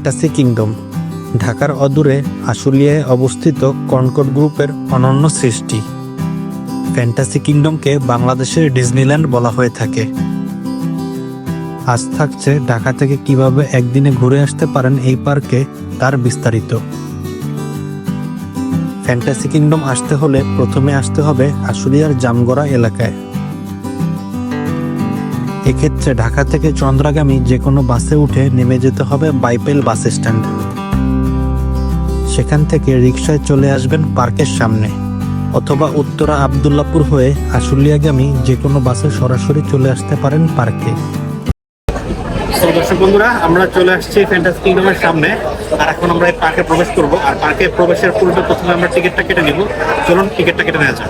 Fantasy kingdom ঢাকার অদূরে আশুলিয়ায় অবস্থিত কনকর্ড গ্রুপের অনন্য সৃষ্টি। ফ্যান্টাসি কিংডমকে বাংলাদেশের ডিজনিল্যান্ড বলা হয়ে থাকে। আজ থাকছে ঢাকা থেকে কিভাবে একদিনে ঘুরে আসতে পারেন এই পার্কে তার বিস্তারিত। ফ্যান্টাসি কিংডম আসতে হলে প্রথমে আসতে হবে আশুলিয়ার জামগড়া এলাকায়। এক্ষেত্রে ঢাকা থেকে চন্দ্রাগামী যে কোনো বাসে উঠে নেমে যেতে হবে বাইপেল বাস স্ট্যান্ড। সেখান থেকে রিকশায় চলে আসবেন পার্কের সামনে, অথবা উত্তরা আবদুল্লাপুর হয়ে আশুলিয়াগামী যে কোনো বাসে সরাসরি চলে আসতে পারেন পার্কে। দর্শক বন্ধুরা, আমরা চলে আসছি ফ্যান্টাসি কিংডমের সামনে, আর এখন আমরা এই পার্কে প্রবেশ করব। আর পার্কে প্রবেশের পূর্বে প্রথমে আমরা টিকিটটা কেটে নিব। চলুন টিকিটটা কেটে নেওয়া যাক।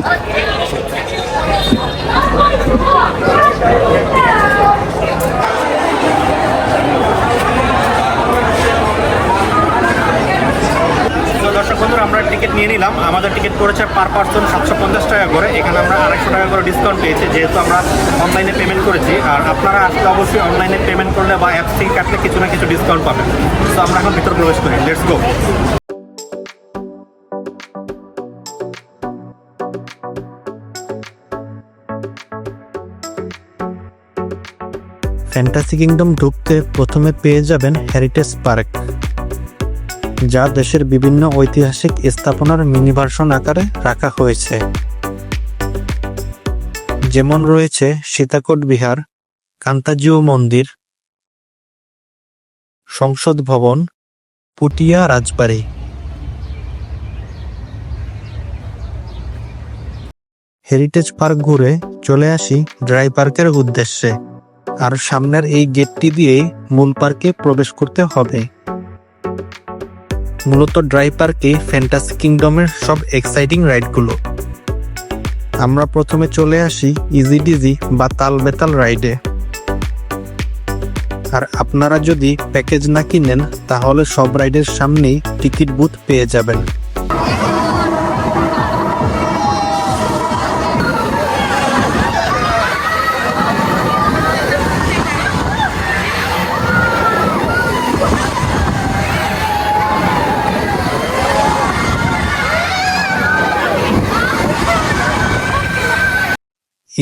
দর্শক বন্ধুরা, আমরা টিকিট নিয়ে নিলাম। আমাদের টিকিট পড়েছে পার পার্সন 750 টাকা করে। এখানে আমরা 250 টাকা করে ডিসকাউন্ট পেয়েছি, যেহেতু আমরা অনলাইনে পেমেন্ট করেছি। আর আপনারা আসলে অবশ্যই অনলাইনে পেমেন্ট করলে বা অ্যাপ থেকে কাটলে কিছু না কিছু ডিসকাউন্ট পাবেন। তো আমরা এখন ভিতর প্রবেশ করি। Let's go. ফ্যান্টাসি কিংডম ঢুকতে প্রথমে পেয়ে যাবেন হেরিটেজ পার্ক, যা দেশের বিভিন্ন ঐতিহাসিক স্থাপনার মিনি ভার্সন আকারে রাখা হয়েছে। যেমন রয়েছে সীতাকোট বিহার, কান্তাজিউ মন্দির, সংসদ ভবন, পুটিয়া রাজবাড়ি। হেরিটেজ পার্ক ঘুরে চলে আসি ড্রাই পার্কের উদ্দেশ্যে। আর সামনের এই গেটটি দিয়েই মূল পার্কে প্রবেশ করতে হবে। মূলত ড্রাই পার্কে ফ্যান্টাসি কিংডমের সব এক্সাইটিং রাইডগুলো। আমরা প্রথমে চলে আসি ইজি ডিজি বা তাল বেতাল রাইডে। আর আপনারা যদি প্যাকেজ না কিনেন তাহলে সব রাইডের সামনেই টিকিট বুথ পেয়ে যাবেন।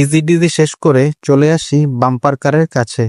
ইজি ডিজি শেষ করে চলে আসি বাম্পার কারের কাছে।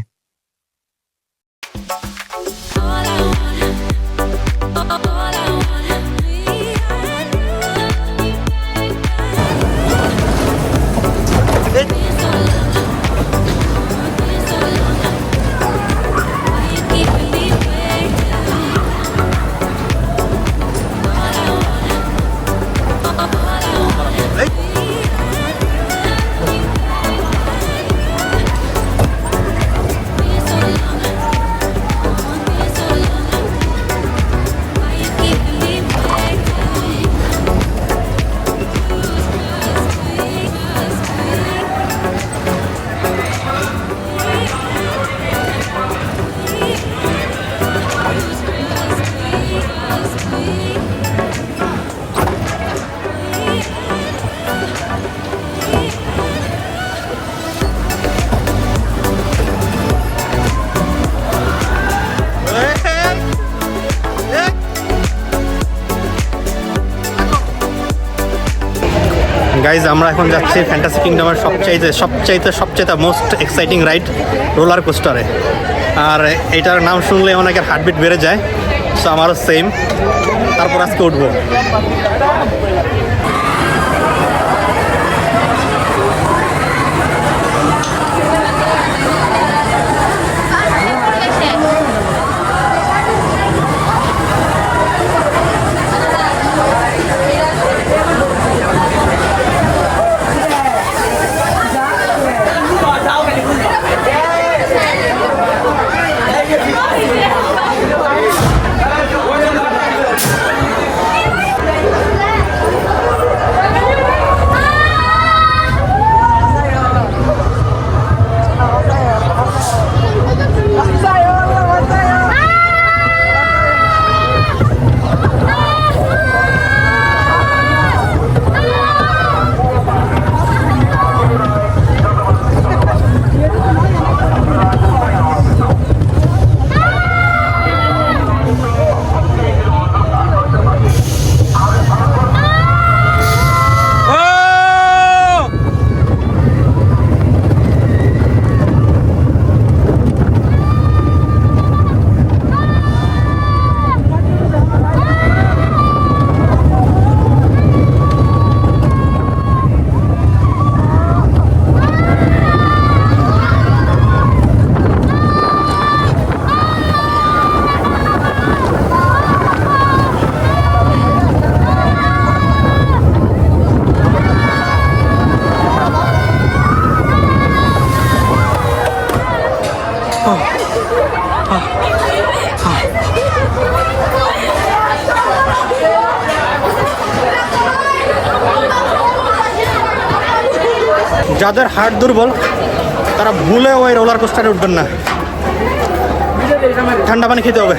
গাইজ, আমরা এখন যাচ্ছি ফ্যান্টাসি কিংডমের সবচাইতে মোস্ট এক্সাইটিং রাইড রোলার কোস্টারে। আর এটার নাম শুনলে অনেকের হার্টবিট বেড়ে যায়। সো আমারও সেম। তারপর আজকে উঠবো। যাদের হার্ট দুর্বল তারা ভুলে ওই রোলার কোস্টারে উঠবেন না, ঠান্ডা পানি খেতে হবে।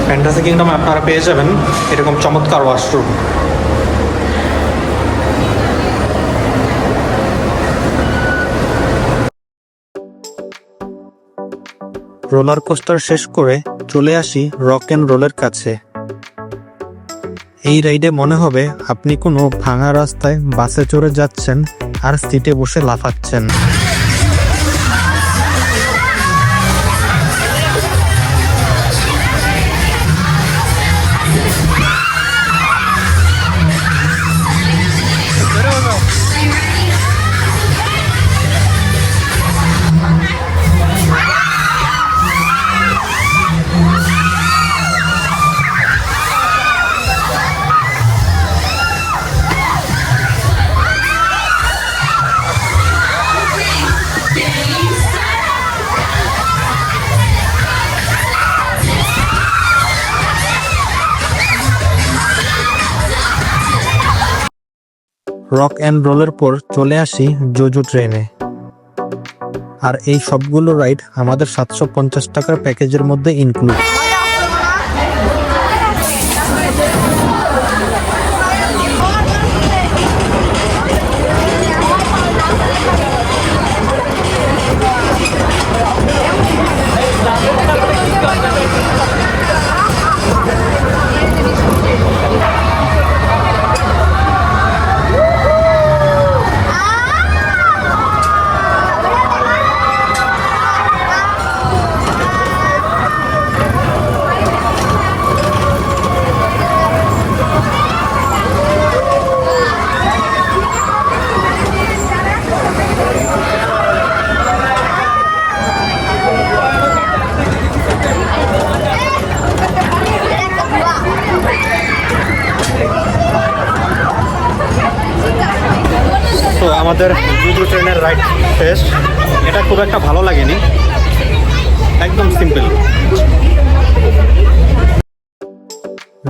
ফ্যান্টাসি কিংডমে আপনারা পেয়ে যাবেন এরকম চমৎকার ওয়াশরুম। রোলার কোস্টার শেষ করে চলে আসি রক অ্যান্ড রোলের কাছে। এই রাইডে মনে হবে আপনি কোনো ভাঙা রাস্তায় বাসে চড়ে যাচ্ছেন আর সিটে বসে লাফাচ্ছেন। রক অ্যান্ড রোলের পর চলে আসি জোজো ট্রেনে। আর এই সবগুলো রাইড আমাদের 750 টাকার প্যাকেজের মধ্যে ইনক্লুড। তো আমাদের জোজো ট্রেনের রাইড শেষ। এটা খুব একটা ভালো লাগেনি, একদম সিম্পল।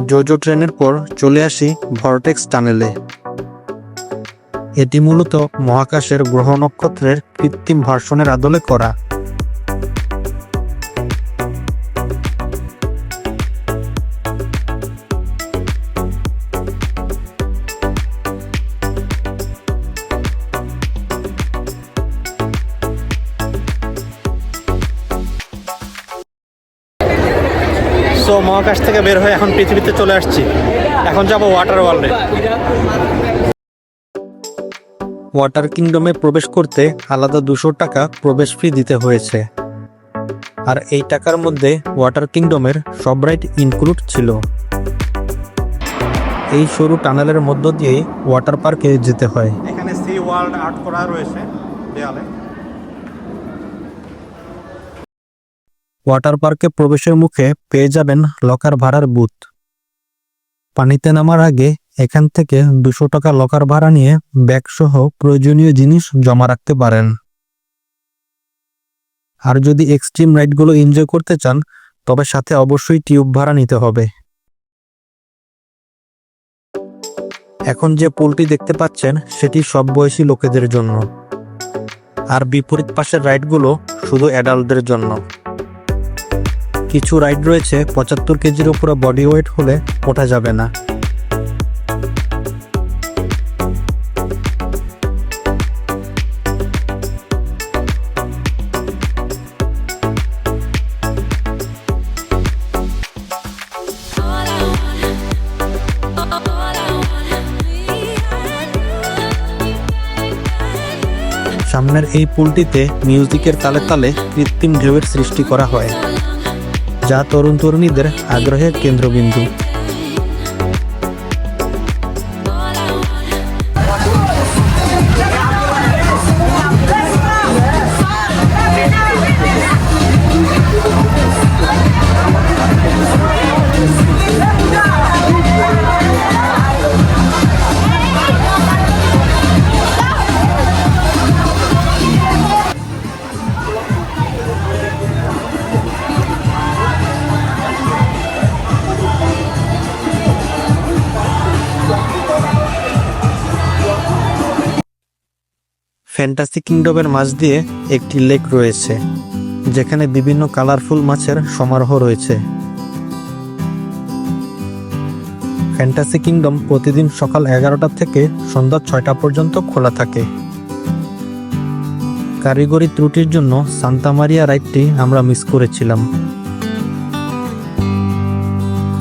জোজো ট্রেনের পর চলে আসি ভর্টেক্স টানেলে। এটি মূলত মহাকাশের গ্রহ নক্ষত্রের কৃত্রিম ভার্সনের আদলে করা। সো মহাকাশ থেকে বের হয়ে এখন পৃথিবীতে চলে আসছি। এখন যাব ওয়াটার ওয়ার্ল্ডে। ওয়াটার কিংডমে প্রবেশ করতে আলাদা 200 টাকা প্রবেশ ফি দিতে হয়েছে। আর এই টাকার মধ্যে ওয়াটার কিংডমের সব রাইড ইনক্লুড ছিল। এই সরু টানেলের মধ্য দিয়ে ওয়াটার পার্কে যেতে হয়। এখানে সি ওয়ার্ল্ড আর্ট করা রয়েছে দেয়ালে। ওয়াটার পার্কে প্রবেশের মুখে পেয়ে যাবেন লকার ভাড়ার বুথ। পানিতে নামার আগে এখান থেকে 200 টাকা লকার ভাড়া নিয়ে ব্যাগ সহ প্রয়োজনীয় জিনিস জমা রাখতে পারেন। আর যদি এক্সট্রিম রাইডগুলো এনজয় করতে চান তবে সাথে অবশ্যই টিউব ভাড়া নিতে হবে। এখন যে পুলটি দেখতে পাচ্ছেন সেটি সব বয়সী লোকেদের জন্য, আর বিপরীত পাশের রাইডগুলো শুধু অ্যাডাল্টদের জন্য। কিছু রাইড রয়েছে 75 কেজির উপরে বডি ওয়েট হলে ওঠা যাবে না। সামনের এই পুলটিতে মিউজিকের তালে তালে কৃত্রিম ঢেউয়ের সৃষ্টি করা হয়, যা তরুণ তরুণীদের আগ্রহের কেন্দ্রবিন্দু। ফ্যান্টাসি কিংডমের মাঝ দিয়ে একটি লেক রয়েছে, যেখানে বিভিন্ন কালারফুল মাছের সমারোহ রয়েছে। ফ্যান্টাসি কিংডম প্রতিদিন সকাল 11টা থেকে সন্ধ্যা 6টা পর্যন্ত খোলা থাকে। কারিগরি ত্রুটির জন্য সান্তা মারিয়া রাইডটি আমরা মিস করেছিলাম।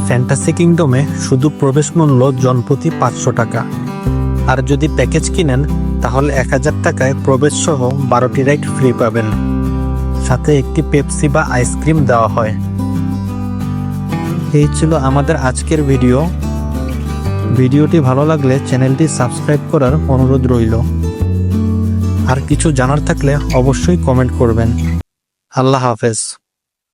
ফ্যান্টাসি কিংডমে শুধু প্রবেশ মূল্য জনপ্রতি 500 টাকা, আর যদি প্যাকেজ কিনেন তাহলে 1000 টাকায় প্রবেশ সহ 12টি রাইড ফ্রি পাবেন, সাথে একটি পেপসি বা আইসক্রিম দেওয়া হয়। এই ছিল আমাদের আজকের ভিডিও। ভিডিওটি ভালো লাগলে চ্যানেলটি সাবস্ক্রাইব করার অনুরোধ রইল। আর কিছু জানার থাকলে অবশ্যই কমেন্ট করবেন। আল্লাহ হাফেজ।